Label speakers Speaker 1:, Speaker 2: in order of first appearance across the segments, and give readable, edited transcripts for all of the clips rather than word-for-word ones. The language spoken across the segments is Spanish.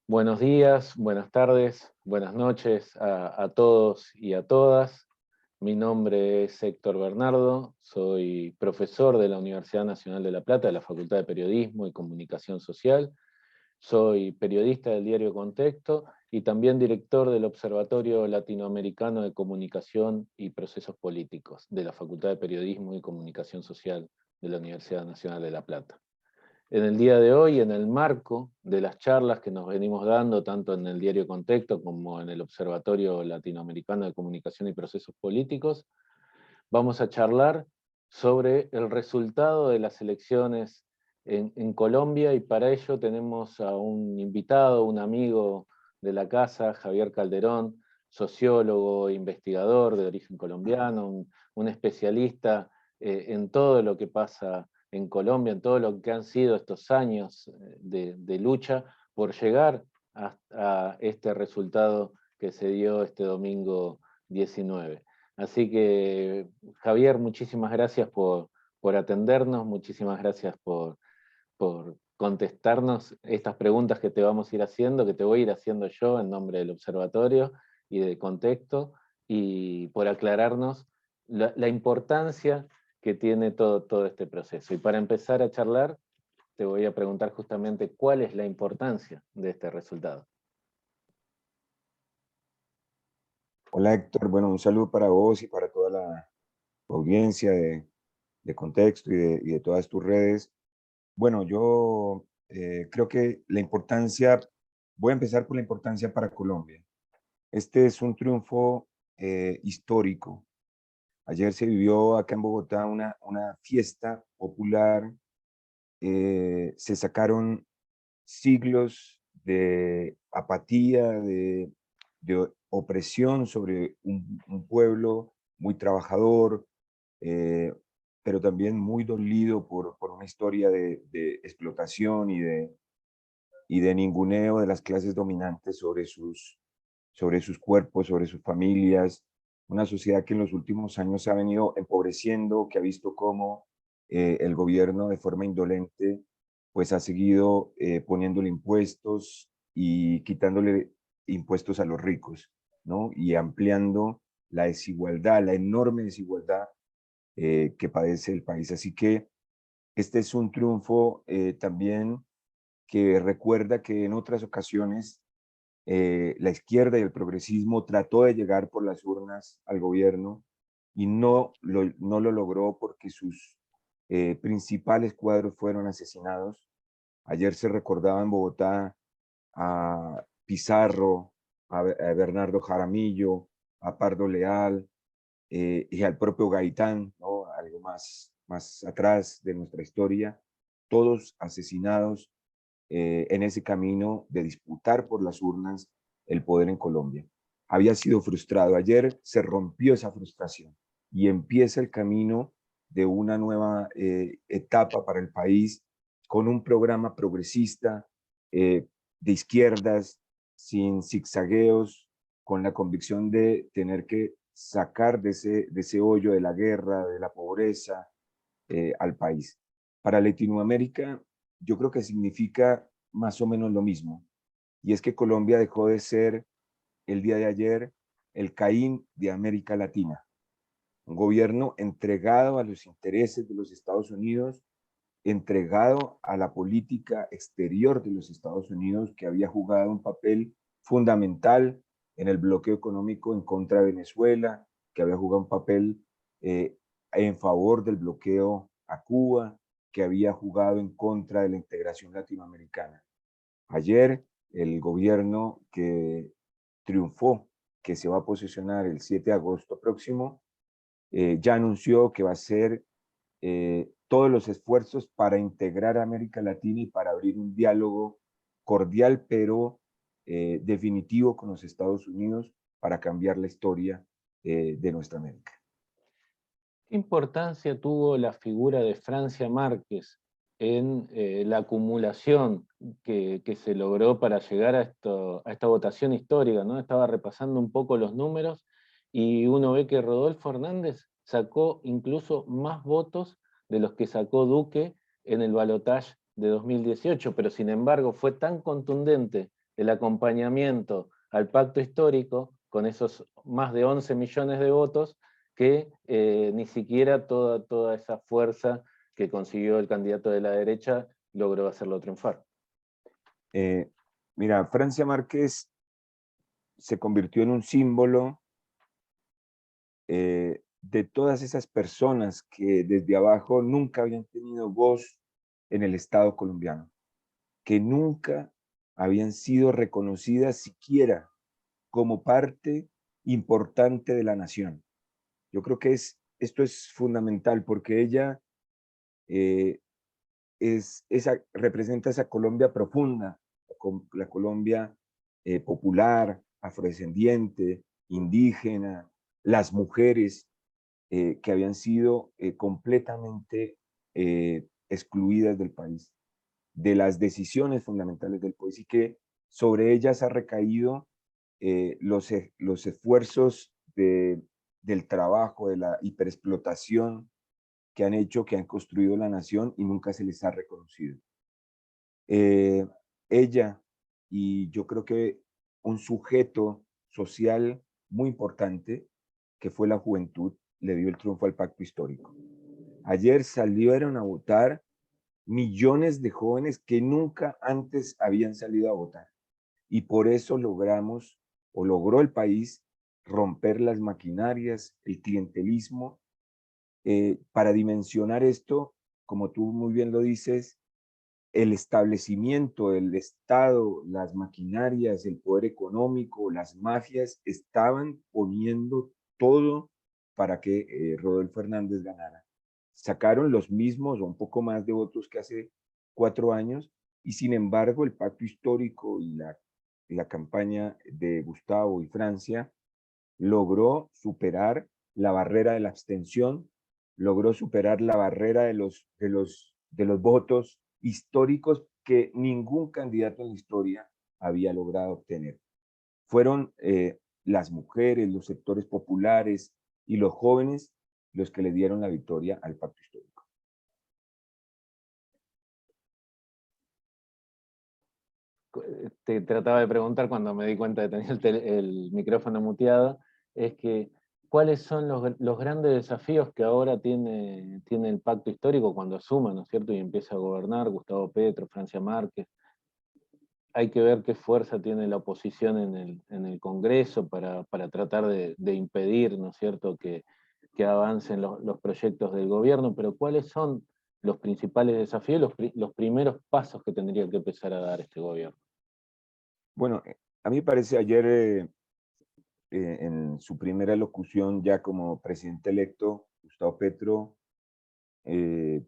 Speaker 1: Buenos días, buenas tardes, buenas noches a todos y a todas. Mi nombre es Héctor Bernardo, soy profesor de la Universidad Nacional de La Plata, de la Facultad de Periodismo y Comunicación Social. Soy periodista del diario Contexto y también director del Observatorio Latinoamericano de Comunicación y Procesos Políticos de la Facultad de Periodismo y Comunicación Social de la Universidad Nacional de La Plata. En el día de hoy, en el marco de las charlas que nos venimos dando, tanto en el diario Contexto como en el Observatorio Latinoamericano de Comunicación y Procesos Políticos, vamos a charlar sobre el resultado de las elecciones en Colombia, y para ello tenemos a un invitado, un amigo de la casa, Javier Calderón, sociólogo e investigador de origen colombiano, un especialista en todo lo que pasa en Colombia, en todo lo que han sido estos años de lucha por llegar a este resultado que se dio este domingo 19. Así que, Javier, muchísimas gracias por atendernos, muchísimas gracias por contestarnos estas preguntas que te vamos a ir haciendo, que te voy a ir haciendo yo en nombre del observatorio y de Contexto, y por aclararnos la importancia que tiene todo este proceso. Y para empezar a charlar, te voy a preguntar justamente cuál es la importancia de este resultado.
Speaker 2: Hola Héctor, bueno, un saludo para vos y para toda la audiencia de Contexto y de todas tus redes. Bueno, yo creo que la importancia, voy a empezar por la importancia para Colombia. Este es un triunfo histórico. Ayer se vivió acá en Bogotá una fiesta popular. Se sacaron siglos de apatía, de opresión sobre un pueblo muy trabajador, eh, pero también muy dolido por una historia de explotación y de ninguneo de las clases dominantes sobre sus cuerpos, sobre sus familias. Una sociedad que en los últimos años se ha venido empobreciendo, que ha visto cómo el gobierno de forma indolente pues ha seguido poniéndole impuestos y quitándole impuestos a los ricos, ¿no? Y ampliando la desigualdad, la enorme desigualdad que padece el país. Así que este es un triunfo también que recuerda que en otras ocasiones la izquierda y el progresismo trató de llegar por las urnas al gobierno y no lo logró porque sus principales cuadros fueron asesinados. Ayer se recordaba en Bogotá a Pizarro, a Bernardo Jaramillo, a Pardo Leal y al propio Gaitán, ¿no? Algo más atrás de nuestra historia, todos asesinados en ese camino de disputar por las urnas el poder en Colombia. Había sido frustrado. Ayer se rompió esa frustración y empieza el camino de una nueva etapa para el país con un programa progresista de izquierdas, sin zigzagueos, con la convicción de tener que sacar de ese hoyo de la guerra, de la pobreza, al país. Para Latinoamérica, yo creo que significa más o menos lo mismo. Y es que Colombia dejó de ser el día de ayer el Caín de América Latina. Un gobierno entregado a los intereses de los Estados Unidos, entregado a la política exterior de los Estados Unidos, que había jugado un papel fundamental en el bloqueo económico en contra de Venezuela, que había jugado un papel en favor del bloqueo a Cuba, que había jugado en contra de la integración latinoamericana. Ayer, el gobierno que triunfó, que se va a posicionar el 7 de agosto próximo, ya anunció que va a hacer todos los esfuerzos para integrar a América Latina y para abrir un diálogo cordial, pero definitivo con los Estados Unidos para cambiar la historia de nuestra América.
Speaker 1: ¿Qué importancia tuvo la figura de Francia Márquez en la acumulación que se logró para llegar a esta votación histórica, ¿no? Estaba repasando un poco los números y uno ve que Rodolfo Hernández sacó incluso más votos de los que sacó Duque en el balotaje de 2018, pero sin embargo fue tan contundente el acompañamiento al pacto histórico, con esos más de 11 millones de votos, que ni siquiera toda esa fuerza que consiguió el candidato de la derecha logró hacerlo triunfar.
Speaker 2: Mira, Francia Márquez se convirtió en un símbolo de todas esas personas que desde abajo nunca habían tenido voz en el Estado colombiano, que nunca habían sido reconocidas siquiera como parte importante de la nación. Yo creo que esto es fundamental porque ella representa esa Colombia profunda, la Colombia popular, afrodescendiente, indígena, las mujeres que habían sido completamente excluidas del país, de las decisiones fundamentales del país, y que sobre ellas ha recaído los esfuerzos del trabajo, de la hiperexplotación que han hecho, que han construido la nación y nunca se les ha reconocido. Ella, y yo creo que un sujeto social muy importante, que fue la juventud, le dio el triunfo al pacto histórico. Ayer salieron a votar millones de jóvenes que nunca antes habían salido a votar. Y por eso logramos, o logró el país, romper las maquinarias, el clientelismo. Para dimensionar esto, como tú muy bien lo dices, el establecimiento, el Estado, las maquinarias, el poder económico, las mafias estaban poniendo todo para que Rodolfo Hernández ganara. Sacaron los mismos o un poco más de votos que hace 4 años, y sin embargo el pacto histórico y la campaña de Gustavo y Francia logró superar la barrera de la abstención, logró superar la barrera de los votos históricos que ningún candidato en la historia había logrado obtener. Fueron las mujeres, los sectores populares y los jóvenes los que le dieron la victoria al pacto histórico.
Speaker 1: Te trataba de preguntar cuando me di cuenta de tener el micrófono muteado, es que ¿cuáles son los grandes desafíos que ahora tiene el pacto histórico cuando asuma, ¿no es cierto?, y empieza a gobernar Gustavo Petro, Francia Márquez? Hay que ver qué fuerza tiene la oposición en el Congreso para tratar de impedir, ¿no es cierto?, que avancen los proyectos del gobierno, pero ¿cuáles son los principales desafíos, los primeros pasos que tendría que empezar a dar este gobierno?
Speaker 2: Bueno, a mí me parece ayer en su primera locución ya como presidente electo, Gustavo Petro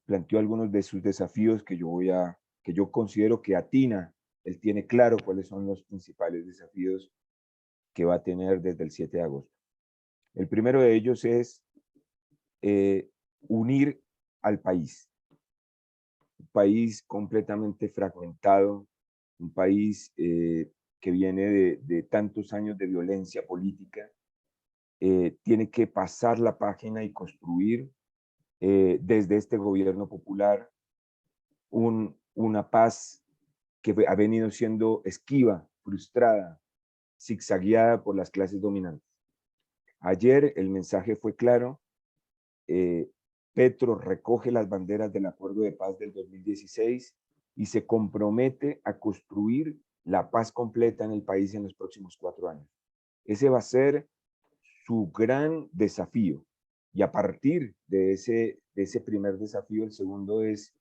Speaker 2: planteó algunos de sus desafíos que yo considero que atina. Él tiene claro cuáles son los principales desafíos que va a tener desde el 7 de agosto. El primero de ellos es unir al país. Un país completamente fragmentado, un país que viene de tantos años de violencia política, tiene que pasar la página y construir desde este gobierno popular una paz que ha venido siendo esquiva, frustrada, zigzagueada por las clases dominantes. Ayer el mensaje fue claro. Petro recoge las banderas del Acuerdo de Paz del 2016 y se compromete a construir la paz completa en el país en los próximos 4 años. Ese va a ser su gran desafío. Y a partir de ese primer desafío, el segundo es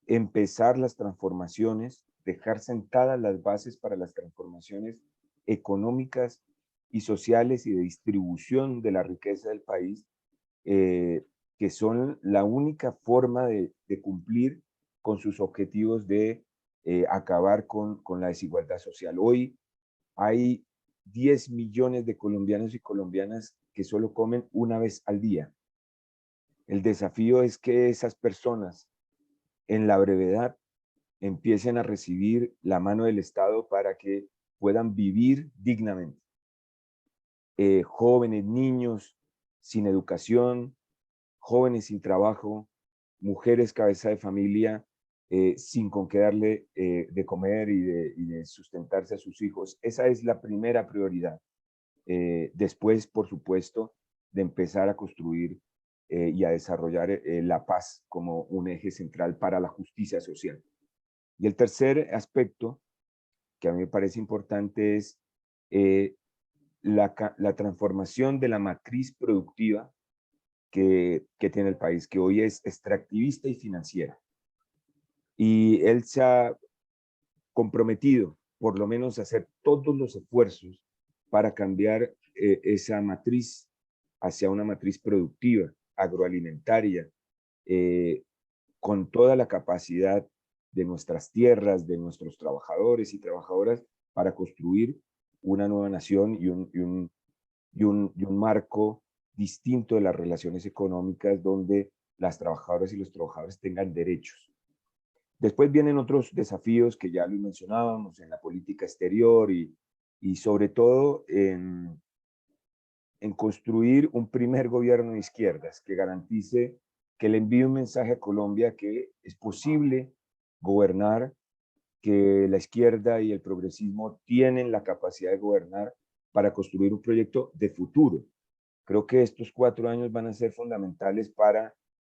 Speaker 2: empezar las transformaciones, dejar sentadas las bases para las transformaciones económicas y sociales y de distribución de la riqueza del país, que son la única forma de cumplir con sus objetivos de acabar con la desigualdad social. Hoy hay 10 millones de colombianos y colombianas que solo comen una vez al día. El desafío es que esas personas en la brevedad empiecen a recibir la mano del Estado para que puedan vivir dignamente. Jóvenes, niños sin educación, jóvenes sin trabajo, mujeres cabeza de familia, sin con qué darle de comer y de sustentarse a sus hijos. Esa es la primera prioridad. Después, por supuesto, de empezar a construir y a desarrollar la paz como un eje central para la justicia social. Y el tercer aspecto que a mí me parece importante es la transformación de la matriz productiva que tiene el país, que hoy es extractivista y financiera. Y él se ha comprometido, por lo menos, a hacer todos los esfuerzos para cambiar esa matriz hacia una matriz productiva, agroalimentaria, con toda la capacidad de nuestras tierras, de nuestros trabajadores y trabajadoras, para construir una nueva nación y un marco distinto de las relaciones económicas donde las trabajadoras y los trabajadores tengan derechos. Después vienen otros desafíos que ya lo mencionábamos en la política exterior y sobre todo en construir un primer gobierno de izquierdas que garantice, que le envíe un mensaje a Colombia que es posible gobernar, que la izquierda y el progresismo tienen la capacidad de gobernar para construir un proyecto de futuro. Creo que estos 4 años van a ser fundamentales para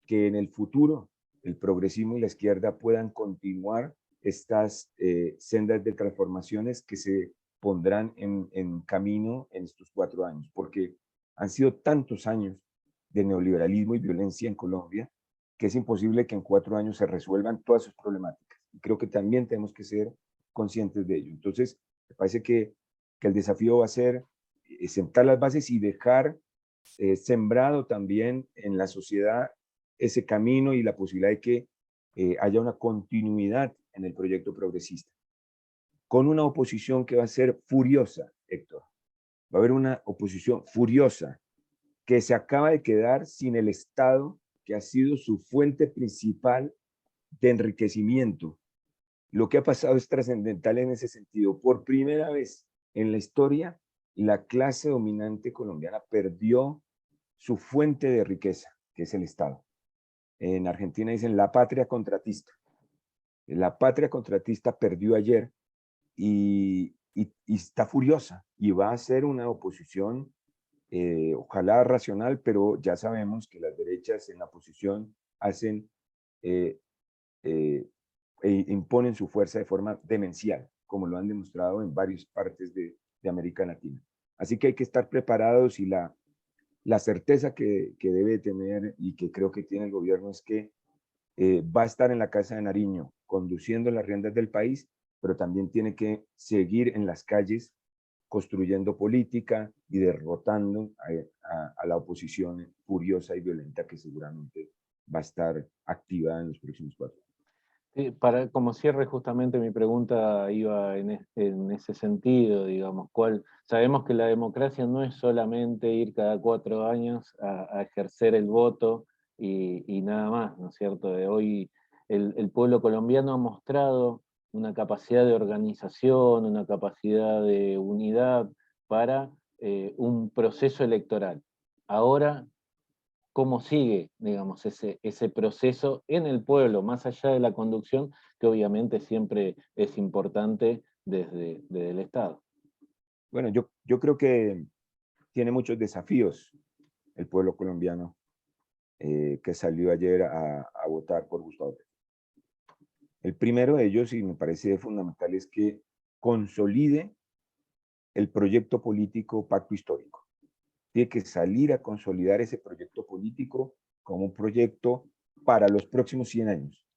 Speaker 2: que en el futuro el progresismo y la izquierda puedan continuar estas sendas de transformaciones que se pondrán en camino en estos 4 años, porque han sido tantos años de neoliberalismo y violencia en Colombia que es imposible que en 4 años se resuelvan todas sus problemáticas. Y creo que también tenemos que ser conscientes de ello. Entonces, me parece que el desafío va a ser sentar las bases y dejar sembrado también en la sociedad ese camino y la posibilidad de que haya una continuidad en el proyecto progresista, con una oposición que va a ser furiosa, Héctor. Va a haber una oposición furiosa que se acaba de quedar sin el Estado, que ha sido su fuente principal de enriquecimiento. Lo que ha pasado es trascendental en ese sentido. Por primera vez en la historia, la clase dominante colombiana perdió su fuente de riqueza, que es el Estado. En Argentina dicen la patria contratista. La patria contratista perdió ayer y está furiosa y va a ser una oposición, ojalá racional, pero ya sabemos que las derechas en la oposición hacen, eh, e imponen su fuerza de forma demencial, como lo han demostrado en varias partes de América Latina. Así que hay que estar preparados y la certeza que debe tener y que creo que tiene el gobierno es que va a estar en la Casa de Nariño conduciendo las riendas del país, pero también tiene que seguir en las calles construyendo política y derrotando a la oposición furiosa y violenta que seguramente va a estar activa en los próximos 4 años.
Speaker 1: Como cierre justamente mi pregunta iba en ese sentido, digamos, sabemos que la democracia no es solamente ir cada 4 años a ejercer el voto y nada más, ¿no es cierto? De hoy el pueblo colombiano ha mostrado una capacidad de organización, una capacidad de unidad para un proceso electoral. Ahora, cómo sigue, digamos, ese proceso en el pueblo, más allá de la conducción, que obviamente siempre es importante desde el Estado.
Speaker 2: Bueno, yo creo que tiene muchos desafíos el pueblo colombiano que salió ayer a votar por Gustavo Petro. El primero de ellos, y me parece fundamental, es que consolide el proyecto político Pacto Histórico. Tiene que salir a consolidar ese proyecto político como un proyecto para los próximos 100 años.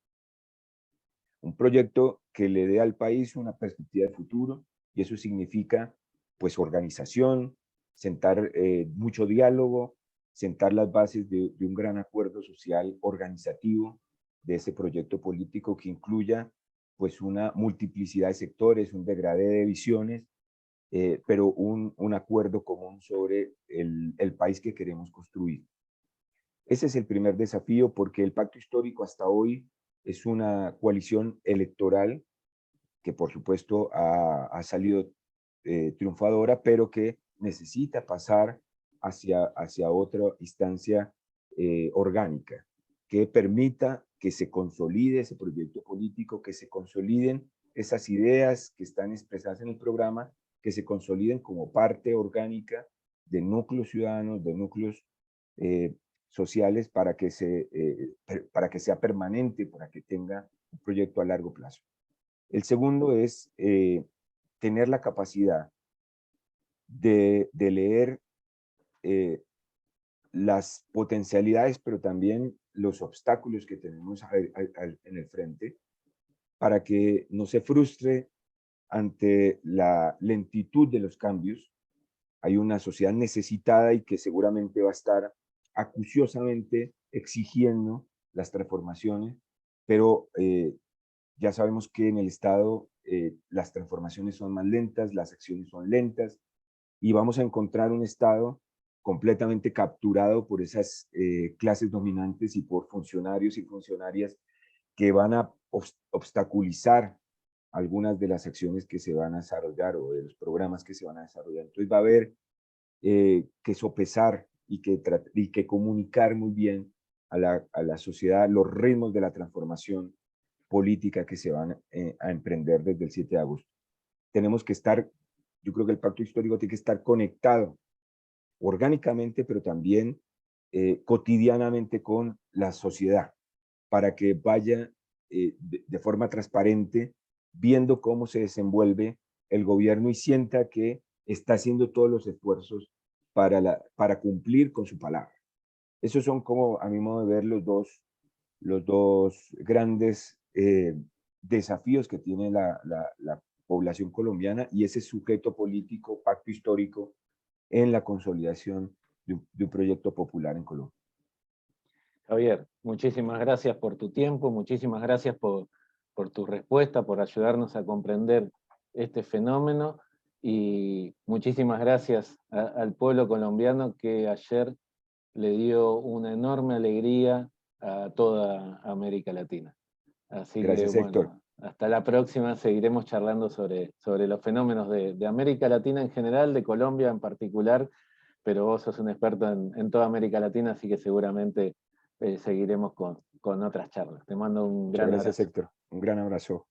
Speaker 2: Un proyecto que le dé al país una perspectiva de futuro, y eso significa pues organización, sentar mucho diálogo, sentar las bases de un gran acuerdo social organizativo de ese proyecto político que incluya pues una multiplicidad de sectores, un degradé de visiones, pero un acuerdo común sobre el país que queremos construir. Ese es el primer desafío, porque el pacto histórico hasta hoy es una coalición electoral que por supuesto ha salido triunfadora, pero que necesita pasar hacia otra instancia orgánica que permita que se consolide ese proyecto político, que se consoliden esas ideas que están expresadas en el programa, que se consoliden como parte orgánica de núcleos ciudadanos, de núcleos sociales para que sea permanente, para que tenga un proyecto a largo plazo. El segundo es tener la capacidad de leer las potencialidades, pero también los obstáculos que tenemos en el frente, para que no se frustre ante la lentitud de los cambios. Hay una sociedad necesitada y que seguramente va a estar acuciosamente exigiendo las transformaciones, pero ya sabemos que en el Estado las transformaciones son más lentas, las acciones son lentas, y vamos a encontrar un Estado completamente capturado por esas clases dominantes y por funcionarios y funcionarias que van a obstaculizar algunas de las acciones que se van a desarrollar o de los programas que se van a desarrollar. Entonces va a haber que sopesar y que comunicar muy bien a la sociedad los ritmos de la transformación política que se van a emprender desde el 7 de agosto. Tenemos que estar, yo creo que el pacto histórico tiene que estar conectado orgánicamente, pero también cotidianamente con la sociedad, para que vaya de forma transparente viendo cómo se desenvuelve el gobierno y sienta que está haciendo todos los esfuerzos para cumplir con su palabra. Esos son, como a mi modo de ver, los dos grandes desafíos que tiene la población colombiana y ese sujeto político, pacto histórico, en la consolidación de un proyecto popular en Colombia.
Speaker 1: Javier, muchísimas gracias por tu tiempo, muchísimas gracias por tu respuesta, por ayudarnos a comprender este fenómeno, y muchísimas gracias al pueblo colombiano que ayer le dio una enorme alegría a toda América Latina. Así que
Speaker 2: Gracias, Héctor.
Speaker 1: bueno, hasta la próxima, seguiremos charlando sobre los fenómenos de América Latina en general, de Colombia en particular, pero vos sos un experto en toda América Latina, así que seguramente seguiremos con otras charlas. Te mando un
Speaker 2: Muchas
Speaker 1: gran
Speaker 2: gracias,
Speaker 1: abrazo.
Speaker 2: Héctor. Un gran abrazo.